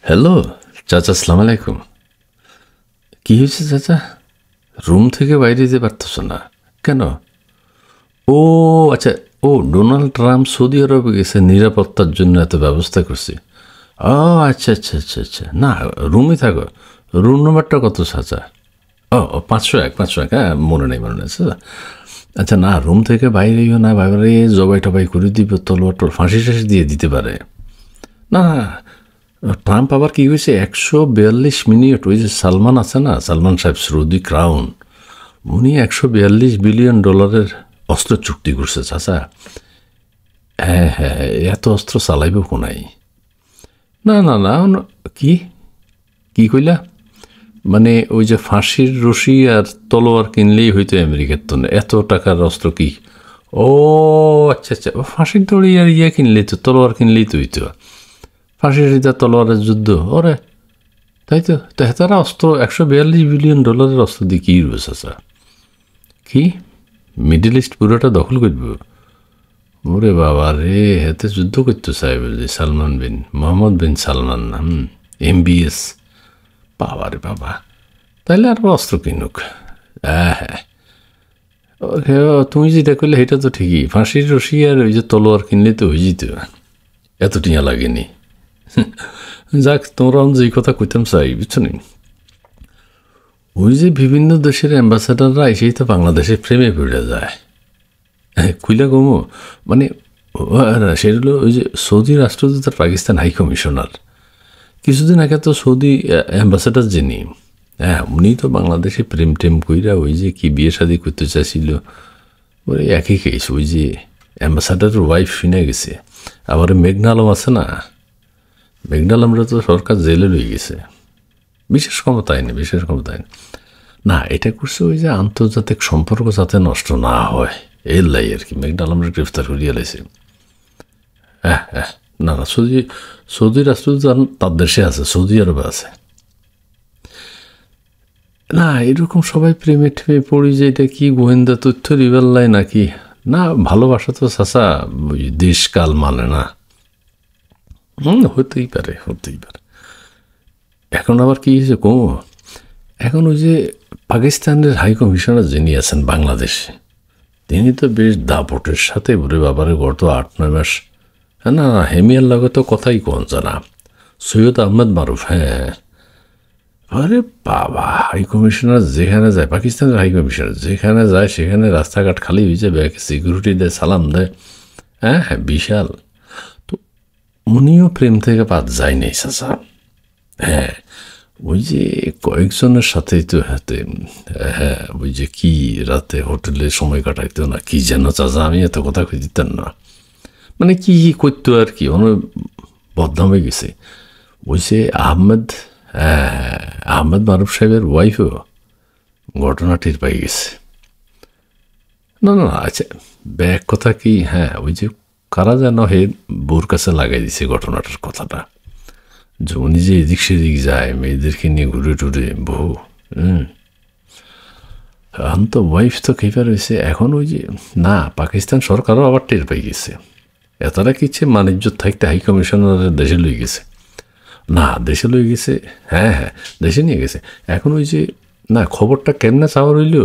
Hello চাচা, আসসালামু আলাইকুম। কি হয়েছে চাচা? রুম থেকে বাইরে যেতে পারতেছ না কেন? ও আচ্ছা, ও ডোনাল্ড ট্রাম্প সৌদি আরবে গেছে, নিরাপত্তার জন্য এত ব্যবস্থা করছে। ও আচ্ছা আচ্ছা আচ্ছা আচ্ছা, না রুমে থাকো। রুম নাম্বারটা কত চাচা? ও 501, হ্যাঁ মনে নেই চাচা। আচ্ছা, না রুম থেকে বাইরেও না, বাইরে জবাই টবাই করে দিব, তলোয়ার ফাঁসি টাসি দিয়ে দিতে পারে। না ট্রাম্প আবার কি হয়েছে, 142 মিনিট, ওই যে সালমান আছে না, সালমান সাহেব সৌদি ক্রাউন, উনি $142 বিলিয়ন অস্ত্র চুক্তি করছে চাচা। হ্যাঁ হ্যাঁ, এত অস্ত্র চালাইব কোনাই। না না না কি কি কইলা? মানে ওই যে ফাঁসির রশি আর তলোয়ার কিনলেই হইতো আমেরিকার, তো এত টাকার অস্ত্র কি? ও আচ্ছা আচ্ছা, ফাঁসির দড়ি আর কিনলেই তো, তলোয়ার কিনলেই তো হইতো। ফাঁসির রশিদার তলোয়ারের যুদ্ধ, ওরে তাই তো। তারা অস্ত্র $142 বিলিয়ন অস্ত্র দিয়ে কী রয়েছে স্যার? কি মিডল ইস্ট পুরোটা দখল করব? ওরে বাবা রে, হাতে যুদ্ধ করতে চাই বুঝলি সালমান বিন মোহাম্মদ বিন সালমান, MBS। বাবা রে বাবা, তাইলে আর অস্ত্র কিনুক। হ্যাঁ হ্যাঁ, তুমি যেটা করলে সেটা তো ঠিকই, ফাঁসির রশি আর ওই যে তলোয়ার কিনলে তো হয়ে যেত, এত টিয়া লাগেনি। যাক, তোমরা যে কথা কইতাম চাই বুঝছো নি, ওই যে বিভিন্ন দেশের অ্যাম্বাসাডাররা এসেই তো বাংলাদেশের প্রেমে পড়ে যায়। হ্যাঁ কুইলা গমো, মানে সেটা হলো ওই যে সৌদি রাষ্ট্রদূত আর পাকিস্তান হাই কমিশনার, কিছুদিন আগে তো সৌদি অ্যাম্বাসাডার যিনি, হ্যাঁ উনি তো বাংলাদেশে প্রেম টেম কইরা ওই যে কি বিয়ে শাদি করতে চাইছিল, ওই একই কেস, ওই যে অ্যাম্বাসাডারের ওয়াইফ শুনে গেছে। আবার মেঘনা আলম আছে না, মেঘনা আলমরা তো সরকার জেলে লয়ে গেছে, বিশেষ ক্ষমতায় নেই, বিশেষ ক্ষমতায় নেই। না এটা করছে ওই যে আন্তর্জাতিক সম্পর্ক যাতে নষ্ট না হয়, এর লাই আর কি মেঘনা আলমরা গ্রেফতার করিয়া লাইছে। হ্যাঁ হ্যাঁ, না না সৌদি রাষ্ট্রদূত তার দেশে আছে, সৌদি আরবে আছে। না এরকম সবাই প্রেমে ঠেমে পড়ি যে এটা কি গোয়েন্দা তথ্য দিবার লাই নাকি? না ভালোবাসা তো চাচা ওই দেশকাল মানে না। হতেই পারে, হতেই পারে। এখন আবার কি হয়েছে কমু, এখন ওই যে পাকিস্তানের হাই কমিশনার যিনি আছেন বাংলাদেশে, তিনি তো বেশ দাপটের সাথে ওরে বাবারে গত 8-9 মাস, হ্যাঁ না হেমিয়ার লাগে তো কথাই কন জানা, সৈয়দ আহমেদ মারুফ, হ্যাঁ আরে বাবা, হাই কমিশনার যেখানে যায়, পাকিস্তানের হাই কমিশনার যেখানে যায় সেখানে রাস্তাঘাট খালি হয়ে যাবে, সিকিউরিটি দেয়, সালাম দেয়, হ্যাঁ হ্যাঁ বিশাল। তো উনিও প্রেম থেকে বাদ যায় নাই চাচা। হ্যাঁ ওই যে কয়েকজনের সাথেই তো হাতে, হ্যাঁ ওই যে কি রাতে হোটেলে সময় কাটাইতো না কি যেন চাচা, আমি এত কথা কই দিতেন না, মানে কি করতো আর কি, অনেক বদনাম হয়ে গেছে। ওই যে আহমেদ, হ্যাঁ আহমেদ মারুফ সাহেবের ওয়াইফও ঘটনা টের পাই গেছে। না না আচ্ছা, ব্যাক কথা কি, হ্যাঁ ওই যে কারা যেন হে বোর কাছে লাগাই দিছে ঘটনাটার কথাটা, যে উনি যে এদিক সেদিক যায় মেয়েদেরকে নিয়ে ঘুরে টুরে বহু। এখন তো ওয়াইফ তো খেপে রয়েছে এখন, ওই যে না পাকিস্তান সরকারও আবার টের পাই গেছে, এতটা কিচ্ছে বাণিজ্য থাকতে হাই কমিশনারের দেশে লই গেছে। না দেশে লই গেছে, হ্যাঁ হ্যাঁ দেশে নিয়ে গেছে। এখন ওই যে না খবরটা কেমনে চাওয়া রইল,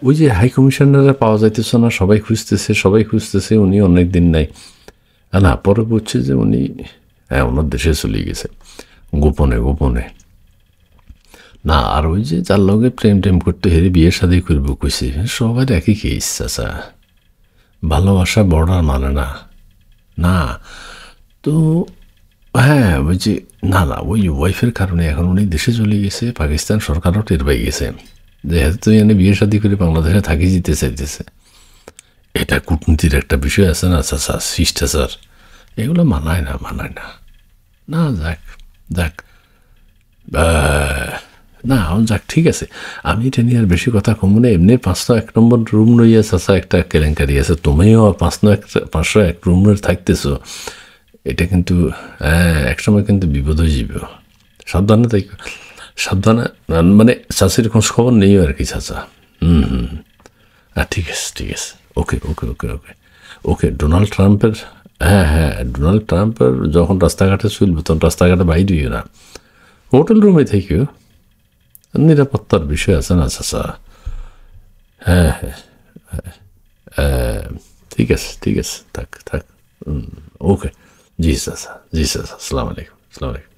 ওই যে হাই কমিশনাররা পাওয়া যাইতেছে না, সবাই খুঁজতেছে, উনি অনেক দিন নাই। না পরে বুঝছে যে উনি, হ্যাঁ ওনার দেশে চলে গেছে গোপনে গোপনে। না আর ওই যে যার লগে প্রেম টেম করতে হেরে বিয়ে শাদি করবো কইছে, সবার একই কেস চাচা, ভালোবাসা বর্ডার মানে না। না তো হ্যাঁ ওই যে না না ওই ওয়াইফের কারণে এখন উনি দেশে চলে গেছে, পাকিস্তান সরকারও টের পাই গেছে যেহেতু তুই এনে বিয়ে শাদি করে বাংলাদেশে থাকি যেতে চাইতেছে। এটা কূটনীতির একটা বিষয় আছে না চাচা, শিষ্টাচার, এগুলো মানায় না, মানায় না। না যাক যাক, না যাক ঠিক আছে, আমি এটা নিয়ে আর বেশি কথা কমু না। এমনি 501 নম্বর রুম লইয়া চাচা একটা কেলেঙ্কারি আছে, তুমিও 501 রুমের থাকতেছো, এটা কিন্তু একসময় কিন্তু বিপদ হয়ে যাবে, সাবধানে তাই, সাবধানে, মানে চাষির খোঁজ খবর নেই আর কি চাচা। ঠিক আছে ঠিক আছে, ওকে ওকে ওকে ওকে ওকে। ডোনাল্ড ট্রাম্পের হ্যাঁ হ্যাঁ, ডোনাল্ড ট্রাম্পের যখন রাস্তাঘাটে চলবে তখন রাস্তাঘাটে বাইরেও না, হোটেল রুমে থেকেও নিরাপত্তার বিষয় আছে না চাচা। হ্যাঁ হ্যাঁ, ঠিক আছে ঠিক আছে, থাক থাক। ওকে, জি চাচা, জি চাচা, আসসালামু আলাইকুম, আসসালামু আলাইকুম।